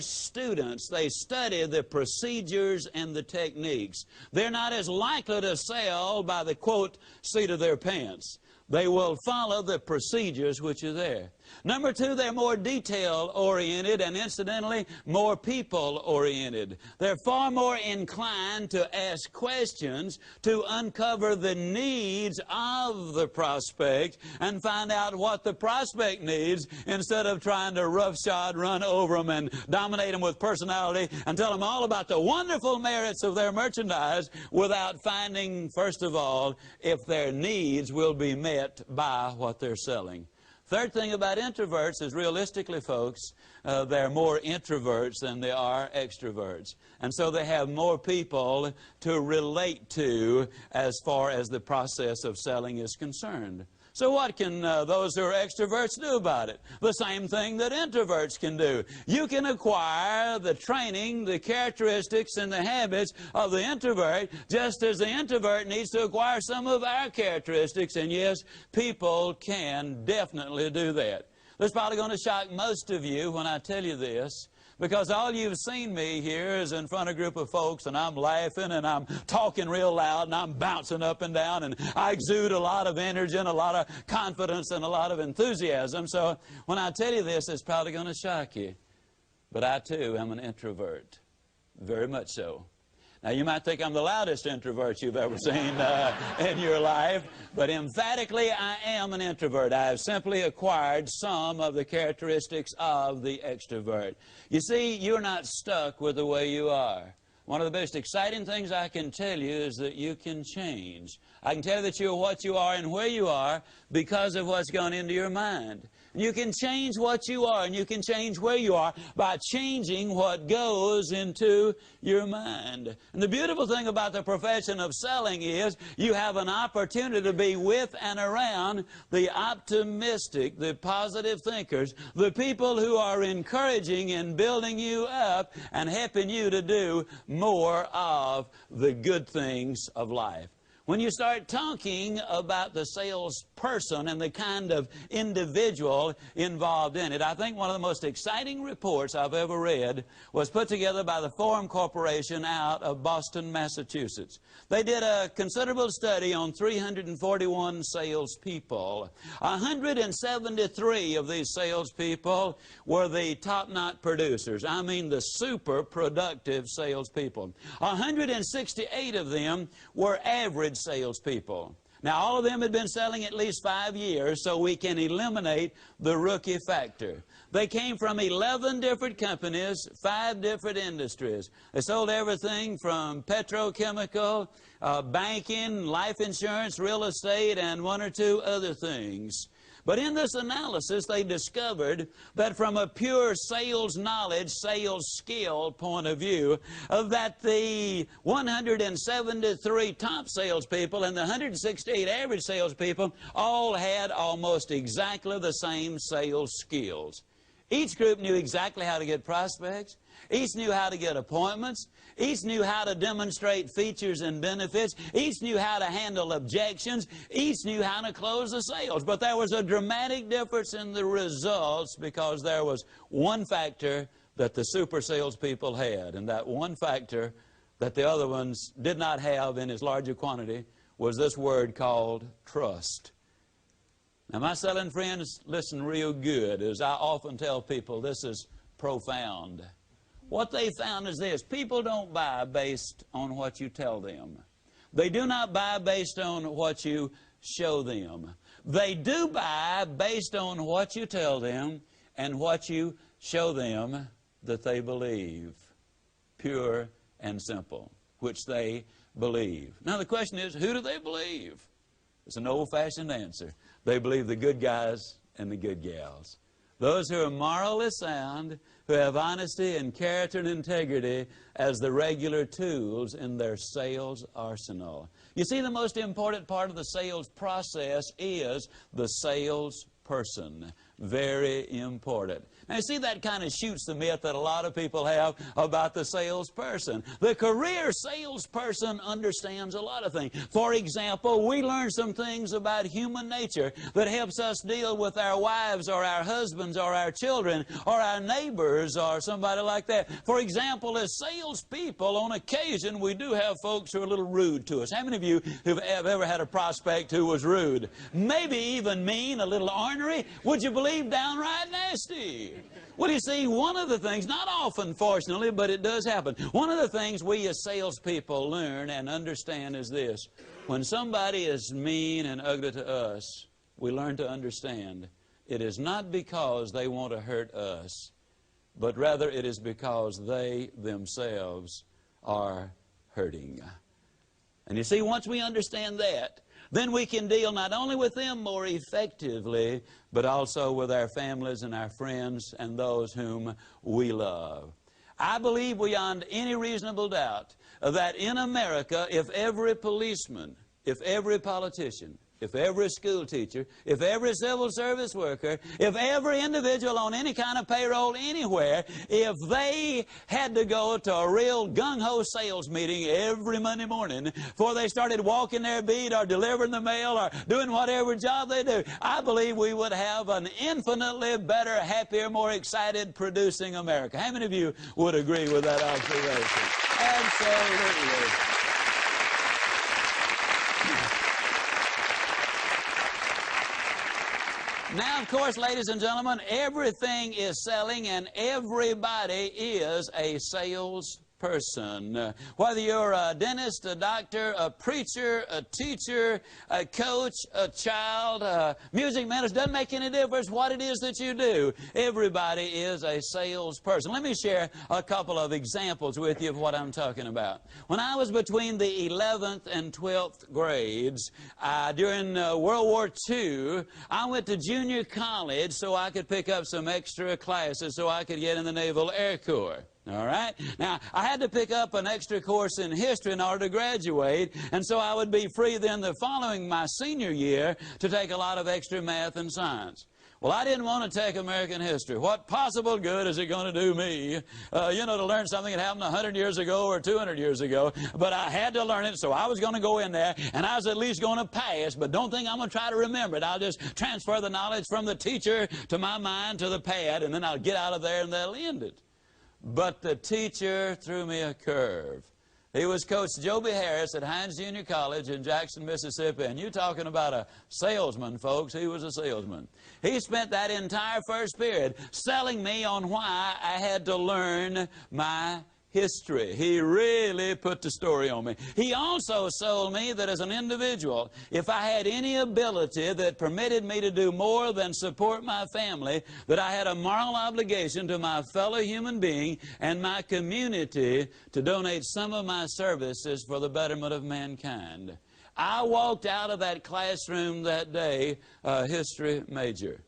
students, they study the procedures and the techniques. They're not as likely to sell by the, quote, seat of their pants. They will follow the procedures which are there. Number two, they're more detail-oriented and, incidentally, more people-oriented. They're far more inclined to ask questions, to uncover the needs of the prospect and find out what the prospect needs instead of trying to roughshod run over them and dominate them with personality and tell them all about the wonderful merits of their merchandise without finding, first of all, if their needs will be met by what they're selling. Third thing about introverts is, realistically, folks, they're more introverts than they are extroverts. And so they have more people to relate to as far as the process of selling is concerned. So what can those who are extroverts do about it? The same thing that introverts can do. You can acquire the training, the characteristics, and the habits of the introvert, just as the introvert needs to acquire some of our characteristics. And yes, people can definitely do that. This is probably going to shock most of you when I tell you this, because all you've seen me here is in front of a group of folks, and I'm laughing, and I'm talking real loud, and I'm bouncing up and down, and I exude a lot of energy and a lot of confidence and a lot of enthusiasm. So when I tell you this, it's probably going to shock you. But I, too, am an introvert. Very much so. Now, you might think I'm the loudest introvert you've ever seen in your life, but emphatically, I am an introvert. I have simply acquired some of the characteristics of the extrovert. You see, you're not stuck with the way you are. One of the most exciting things I can tell you is that you can change. I can tell you that you're what you are and where you are because of what's gone into your mind. You can change what you are and you can change where you are by changing what goes into your mind. And the beautiful thing about the profession of selling is you have an opportunity to be with and around the optimistic, the positive thinkers, the people who are encouraging and building you up and helping you to do more of the good things of life. When you start talking about the salesperson and the kind of individual involved in it, I think one of the most exciting reports I've ever read was put together by the Forum Corporation out of Boston, Massachusetts. They did a considerable study on 341 salespeople. 173 of these salespeople were the top-notch producers. I mean the super productive salespeople. 168 of them were average salespeople. Now, all of them had been selling at least 5 years, so we can eliminate the rookie factor. They came from 11 different companies, 5 different industries. They sold everything from petrochemical, banking, life insurance, real estate, and 1 or 2 other things. But in this analysis, they discovered that from a pure sales knowledge, sales skill point of view, that the 173 top salespeople and the 168 average salespeople all had almost exactly the same sales skills. Each group knew exactly how to get prospects. Each knew how to get appointments. Each knew how to demonstrate features and benefits. Each knew how to handle objections. Each knew how to close the sales. But there was a dramatic difference in the results because there was one factor that the super salespeople had, and that one factor that the other ones did not have in as large a quantity was this word called trust. Now, my selling friends, listen real good, as I often tell people, this is profound. What they found is this: people don't buy based on what you tell them. They do not buy based on what you show them. They do buy based on what you tell them and what you show them that they believe. Pure and simple, which they believe. Now the question is, who do they believe? It's an old-fashioned answer. They believe the good guys and the good gals. Those who are morally sound, who have honesty and character and integrity as the regular tools in their sales arsenal. You see, the most important part of the sales process is the salesperson. very important. Now, you see, that kind of shoots the myth that a lot of people have about the salesperson. The career salesperson understands a lot of things. For example, we learn some things about human nature that helps us deal with our wives or our husbands or our children or our neighbors or somebody like that. For example, as salespeople, on occasion, we do have folks who are a little rude to us. How many of you have ever had a prospect who was rude? Maybe even mean, a little ornery? Would you believe downright nasty? Well, you see, one of the things, not often, fortunately, but it does happen. One of the things we as salespeople learn and understand is this. When somebody is mean and ugly to us, we learn to understand it is not because they want to hurt us, but rather it is because they themselves are hurting. And you see, once we understand that, then we can deal not only with them more effectively, but also with our families and our friends and those whom we love. I believe beyond any reasonable doubt that in America, if every policeman, if every politician, if every school teacher, if every civil service worker, if every individual on any kind of payroll anywhere, if they had to go to a real gung-ho sales meeting every Monday morning before they started walking their beat or delivering the mail or doing whatever job they do, I believe we would have an infinitely better, happier, more excited, producing America. How many of you would agree with that observation? Absolutely. Now, of course, ladies and gentlemen, everything is selling and everybody is a salesperson. Whether you're a dentist, a doctor, a preacher, a teacher, a coach, a child, a music man, it doesn't make any difference what it is that you do. Everybody is a salesperson. Let me share a couple of examples with you of what I'm talking about. When I was between the 11th and 12th grades, during World War II, I went to junior college so I could pick up some extra classes so I could get in the Naval Air Corps. All right? Now, I had to pick up an extra course in history in order to graduate, and so I would be free then the following, my senior year, to take a lot of extra math and science. Well, I didn't want to take American history. What possible good is it going to do me, to learn something that happened 100 years ago or 200 years ago? But I had to learn it, so I was going to go in there, and I was at least going to pass, but don't think I'm going to try to remember it. I'll just transfer the knowledge from the teacher to my mind to the pad, and then I'll get out of there, and that'll end it. But the teacher threw me a curve. He was Coach Joby Harris at Hines Junior College in Jackson, Mississippi. And you're talking about a salesman, folks. He was a salesman. He spent that entire first period selling me on why I had to learn my history. He really put the story on me. He also sold me that as an individual, if I had any ability that permitted me to do more than support my family, that I had a moral obligation to my fellow human being and my community to donate some of my services for the betterment of mankind. I walked out of that classroom that day a history major.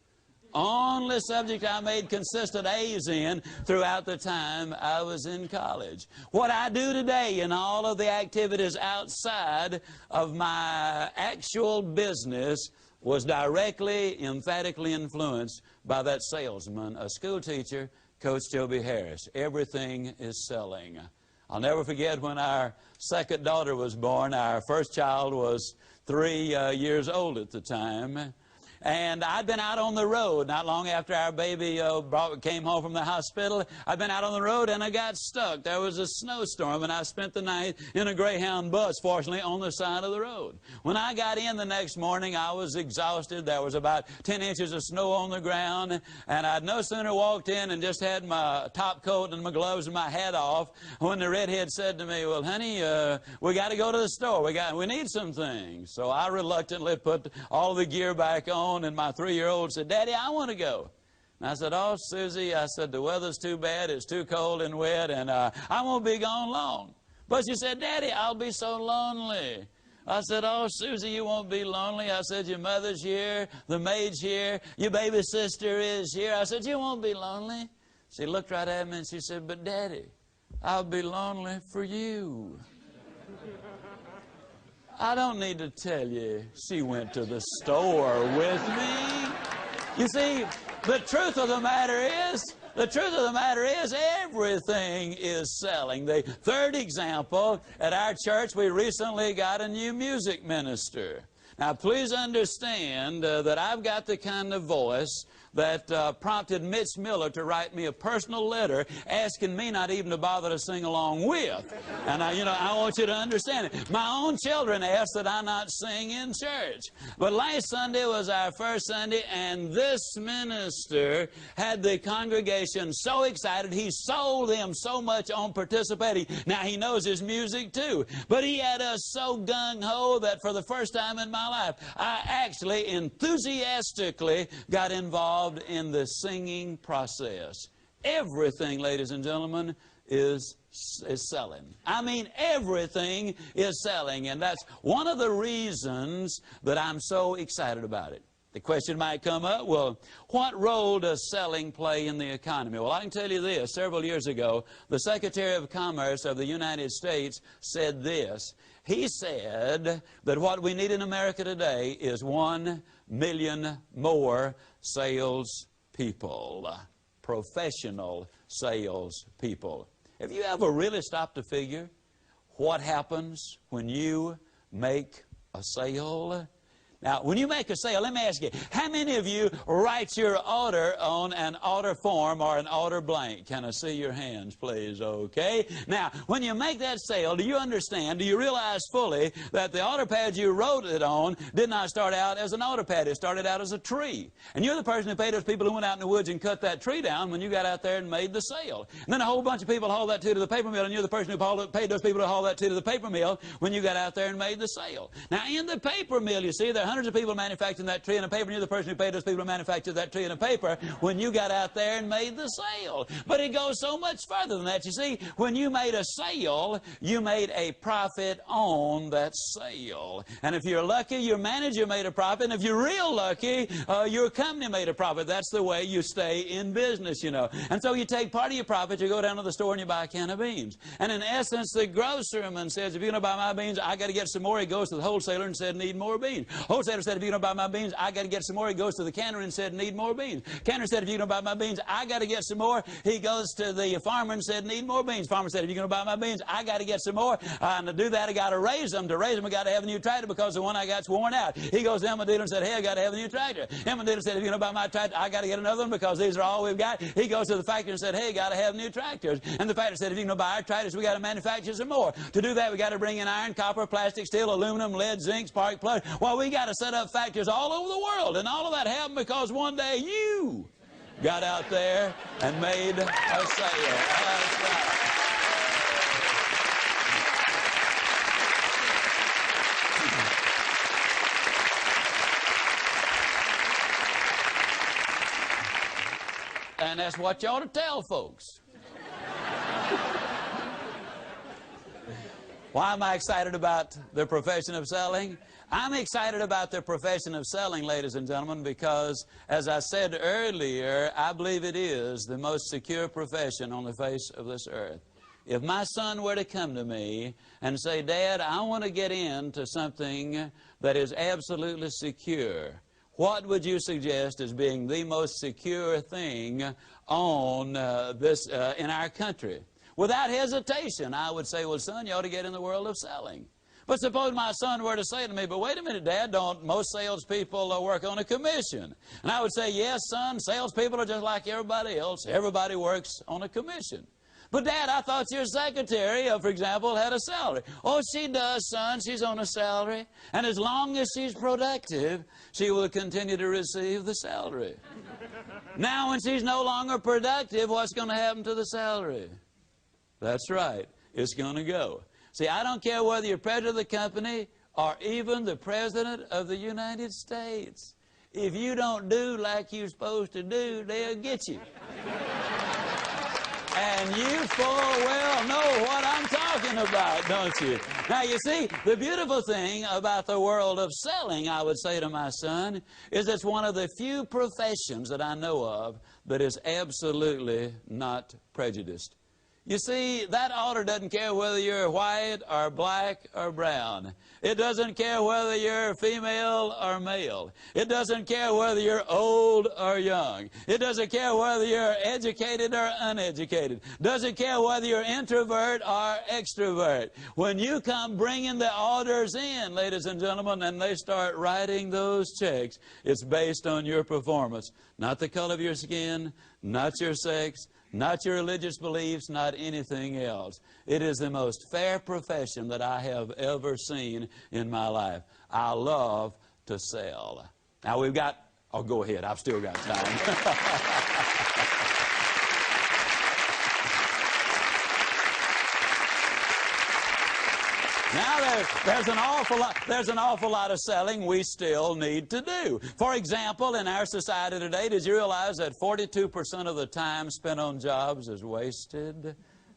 Only subject I made consistent A's in throughout the time I was in college. What I do today in all of the activities outside of my actual business was directly, emphatically influenced by that salesman, a school teacher, Coach Joby Harris. Everything is selling. I'll never forget when our second daughter was born. Our first child was 3 years old at the time. And I'd been out on the road not long after our baby came home from the hospital. I'd been out on the road and I got stuck. There was a snowstorm and I spent the night in a Greyhound bus, fortunately, on the side of the road. When I got in the next morning, I was exhausted. There was about 10 inches of snow on the ground, and I'd no sooner walked in and just had my top coat and my gloves and my hat off when the redhead said to me, "Well, honey, we got to go to the store. We need some things." So I reluctantly put all the gear back on. And my 3-year-old said, "Daddy, I want to go." And I said, "Oh, Susie," I said, "the weather's too bad. It's too cold and wet, and I won't be gone long." But she said, "Daddy, I'll be so lonely." I said, "Oh, Susie, you won't be lonely." I said, "Your mother's here, the maid's here, your baby sister is here." I said, "You won't be lonely." She looked right at me and she said, "But Daddy, I'll be lonely for you." I don't need to tell you, she went to the store with me. You see, The truth of the matter is everything is selling. The third example, at our church we recently got a new music minister. Now please understand that I've got the kind of voice that prompted Mitch Miller to write me a personal letter asking me not even to bother to sing along with. And I want you to understand it. My own children asked that I not sing in church. But last Sunday was our first Sunday, and this minister had the congregation so excited. He sold them so much on participating. Now he knows his music too, but he had us so gung-ho that for the first time in my life, I actually enthusiastically got involved in the singing process. Everything, ladies and gentlemen, is selling. I mean, everything is selling, and that's one of the reasons that I'm so excited about it. The question might come up, well, what role does selling play in the economy? Well, I can tell you this. Several years ago, the Secretary of Commerce of the United States said this. He said that what we need in America today is 1 million more salespeople, professional salespeople. Have you ever really stopped to figure what happens when you make a sale? Now, when you make a sale, let me ask you, how many of you write your order on an order form or an order blank? Can I see your hands, please? Okay. Now, when you make that sale, do you understand, do you realize fully that the order pad you wrote it on did not start out as an order pad? It started out as a tree. And you're the person who paid those people who went out in the woods and cut that tree down when you got out there and made the sale. And then a whole bunch of people hauled that to the paper mill, and you're the person who paid those people to haul that to the paper mill when you got out there and made the sale. Now, in the paper mill, you see, there are hundreds of people manufacturing that tree and a paper, and you're the person who paid those people to manufacture that tree and a paper when you got out there and made the sale. But it goes so much further than that. You see, when you made a sale, you made a profit on that sale. And if you're lucky, your manager made a profit, and if you're real lucky, your company made a profit. That's the way you stay in business, you know. And so you take part of your profit, you go down to the store and you buy a can of beans. And in essence, the grocerman says, if you're going to buy my beans, I got to get some more. He goes to the wholesaler and said, need more beans. Wholesaler said, if you're going to buy my beans, I got to get some more. He goes to the canner and said, need more beans. Canner said, if you're going to buy my beans, I got to get some more. He goes to the farmer and said, need more beans. Farmer said, if you're going to buy my beans, I got to get some more. And to do that, I got to raise them. To raise them, I got to have a new tractor because the one I got's worn out. He goes to the dealer and said, hey, I got to have a new tractor. Dealer said, if you're going to buy my tractor, I got to get another one because these are all we've got. He goes to the factory and said, hey, got to have new tractors. And the factory said, if you're going to buy our tractors, we got to manufacture some more. To do that, we got to bring in iron, copper, plastic, steel, aluminum, lead, zinc, spark plug. Well, we got to set up factories all over the world. And all of that happened because one day you got out there and made a sale. That's right. And that's what you ought to tell folks. Why am I excited about the profession of selling? I'm excited about the profession of selling, ladies and gentlemen, because, as I said earlier, I believe it is the most secure profession on the face of this earth. If my son were to come to me and say, Dad, I want to get into something that is absolutely secure, what would you suggest as being the most secure thing on in our country? Without hesitation, I would say, well, son, you ought to get in the world of selling. But suppose my son were to say to me, but wait a minute, Dad, don't most salespeople work on a commission? And I would say, yes, son, salespeople are just like everybody else. Everybody works on a commission. But, Dad, I thought your secretary, for example, had a salary. Oh, she does, son. She's on a salary. And as long as she's productive, she will continue to receive the salary. Now, when she's no longer productive, what's going to happen to the salary? That's right. It's going to go. See, I don't care whether you're president of the company or even the president of the United States. If you don't do like you're supposed to do, they'll get you. And you full well know what I'm talking about, don't you? Now, you see, the beautiful thing about the world of selling, I would say to my son, is it's one of the few professions that I know of that is absolutely not prejudiced. You see, that altar doesn't care whether you're white or black or brown. It doesn't care whether you're female or male. It doesn't care whether you're old or young. It doesn't care whether you're educated or uneducated. Doesn't care whether you're introvert or extrovert. When you come bringing the orders in, ladies and gentlemen, and they start writing those checks, it's based on your performance, not the color of your skin, not your sex, not your religious beliefs, not anything else. It is the most fair profession that I have ever seen in my life. I love to sell. Now we've got, oh, go ahead, I've still got time. Now there's an awful lot of selling we still need to do. For example, in our society today, did you realize that 42% of the time spent on jobs is wasted?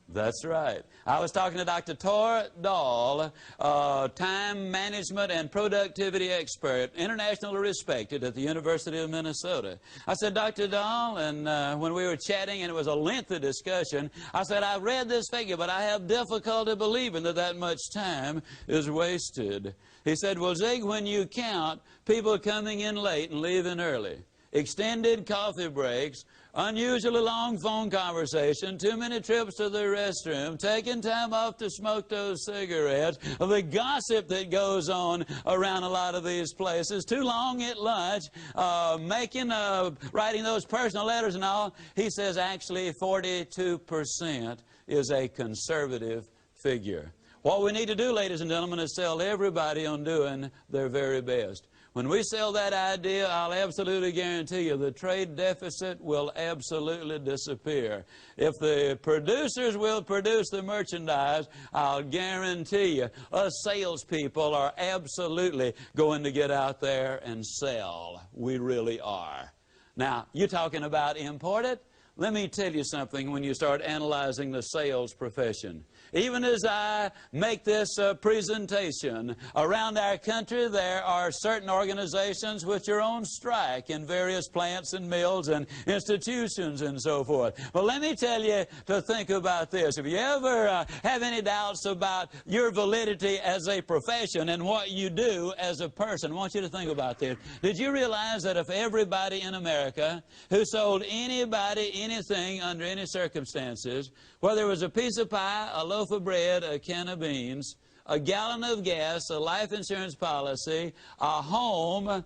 That's right. I was talking to Dr. Tor Dahl, time management and productivity expert, internationally respected at the University of Minnesota. I said, Dr. Dahl, and when we were chatting, and it was a lengthy discussion, I said, I read this figure, but I have difficulty believing that that much time is wasted. He said, well, Zig, when you count people coming in late and leaving early, extended coffee breaks, unusually long phone conversation, too many trips to the restroom, taking time off to smoke those cigarettes, the gossip that goes on around a lot of these places, too long at lunch, writing those personal letters and all. He says actually 42% is a conservative figure. What we need to do, ladies and gentlemen, is sell everybody on doing their very best. When we sell that idea, I'll absolutely guarantee you the trade deficit will absolutely disappear. If the producers will produce the merchandise, I'll guarantee you us salespeople are absolutely going to get out there and sell. We really are. Now, you're talking about imported? Let me tell you something when you start analyzing the sales profession. Even as I make this presentation, around our country there are certain organizations which are on strike in various plants and mills and institutions and so forth. Well, let me tell you to think about this. If you ever have any doubts about your validity as a profession and what you do as a person, I want you to think about this. Did you realize that if everybody in America who sold anybody anything under any circumstances, whether it was a piece of pie, a loaf of bread, a can of beans, a gallon of gas, a life insurance policy, a home,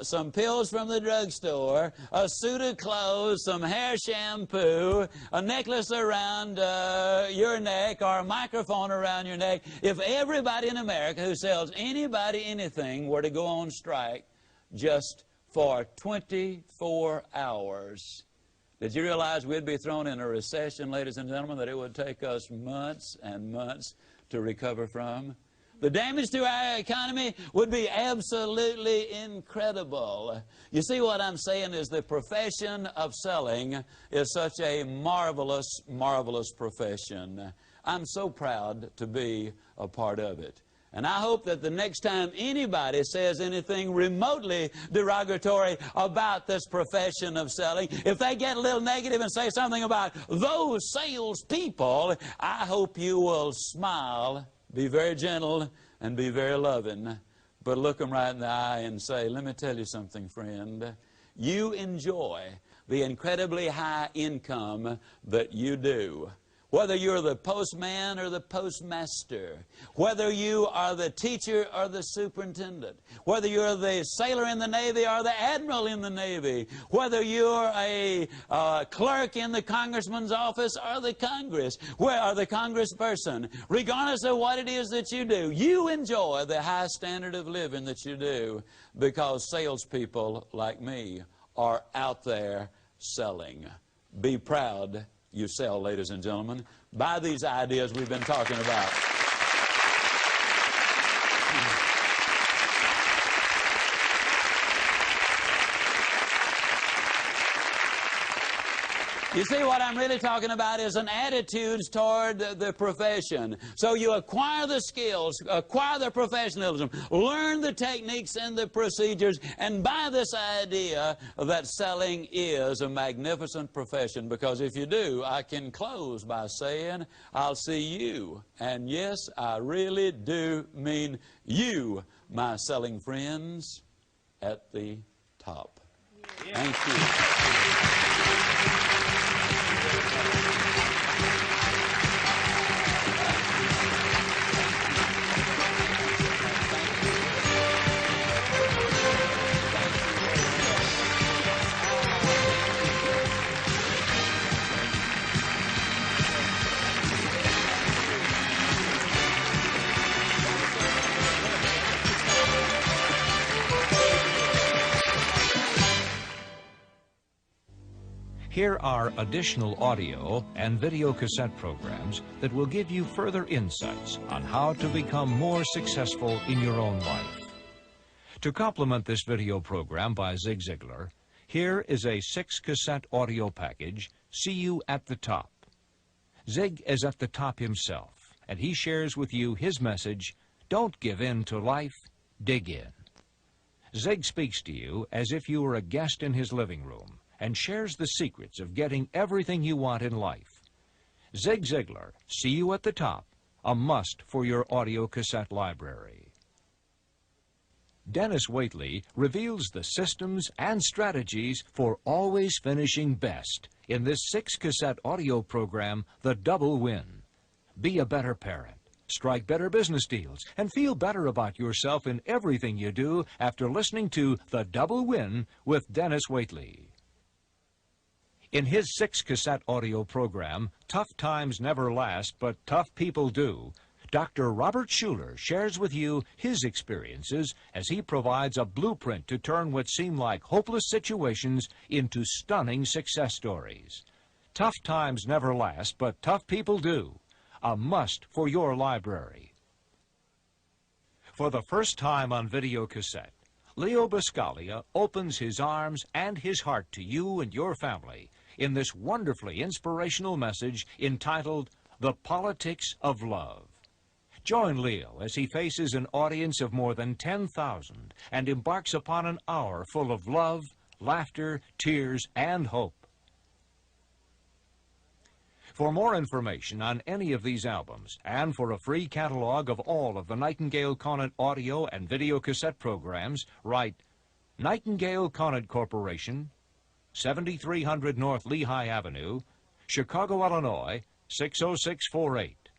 some pills from the drugstore, a suit of clothes, some hair shampoo, a necklace around your neck, or a microphone around your neck, if everybody in America who sells anybody anything were to go on strike just for 24 hours, did you realize we'd be thrown in a recession, ladies and gentlemen, that it would take us months and months to recover from? The damage to our economy would be absolutely incredible. You see, what I'm saying is the profession of selling is such a marvelous, marvelous profession. I'm so proud to be a part of it. And I hope that the next time anybody says anything remotely derogatory about this profession of selling, if they get a little negative and say something about those salespeople, I hope you will smile, be very gentle, and be very loving, but look them right in the eye and say, let me tell you something, friend. You enjoy the incredibly high income that you do. Whether you're the postman or the postmaster, whether you are the teacher or the superintendent, whether you're the sailor in the Navy or the admiral in the Navy, whether you're a clerk in the congressman's office or the Congress, or the congressperson, regardless of what it is that you do, you enjoy the high standard of living that you do because salespeople like me are out there selling. Be proud you sell, ladies and gentlemen. Buy these ideas we've been talking about. You see, what I'm really talking about is an attitude toward the profession. So you acquire the skills, acquire the professionalism, learn the techniques and the procedures, and buy this idea that selling is a magnificent profession. Because if you do, I can close by saying, I'll see you. And yes, I really do mean you, my selling friends, at the top. Yeah. Thank you. Here are additional audio and video cassette programs that will give you further insights on how to become more successful in your own life. To complement this video program by Zig Ziglar, here is a 6-cassette audio package, See You at the Top. Zig is at the top himself, and he shares with you his message, Don't give in to life, dig in. Zig speaks to you as if you were a guest in his living room, and shares the secrets of getting everything you want in life. Zig Ziglar, See You at the Top, a must for your audio cassette library. Dennis Waitley reveals the systems and strategies for always finishing best in this 6-cassette audio program, The Double Win. Be a better parent, strike better business deals, and feel better about yourself in everything you do after listening to The Double Win with Dennis Waitley. In his 6-cassette audio program, Tough Times Never Last, but Tough People Do, Dr. Robert Schuller shares with you his experiences as he provides a blueprint to turn what seem like hopeless situations into stunning success stories. Tough Times Never Last, but Tough People Do, a must for your library. For the first time on video cassette, Leo Buscaglia opens his arms and his heart to you and your family in this wonderfully inspirational message entitled, The Politics of Love. Join Leo as he faces an audience of more than 10,000 and embarks upon an hour full of love, laughter, tears, and hope. For more information on any of these albums, and for a free catalog of all of the Nightingale Conant audio and video cassette programs, write Nightingale Conant Corporation, 7300 North Lehigh Avenue, Chicago, Illinois, 60648,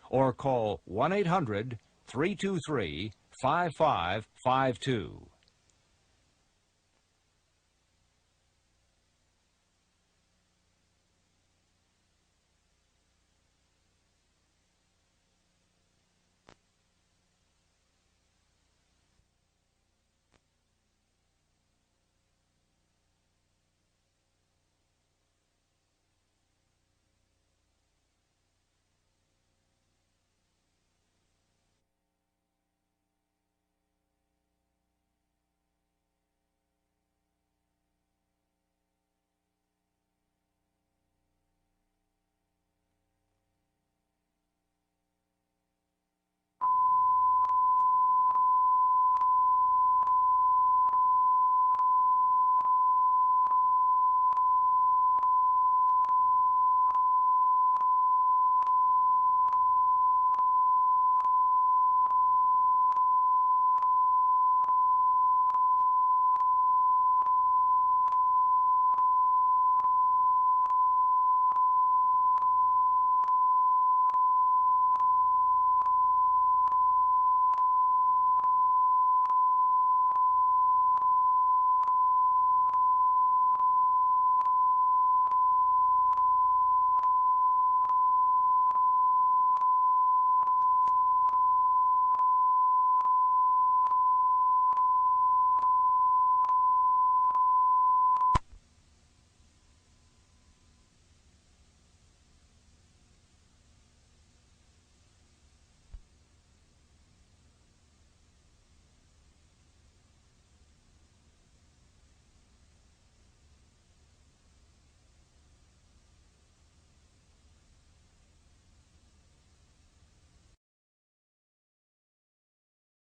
or call 1-800-323-5552.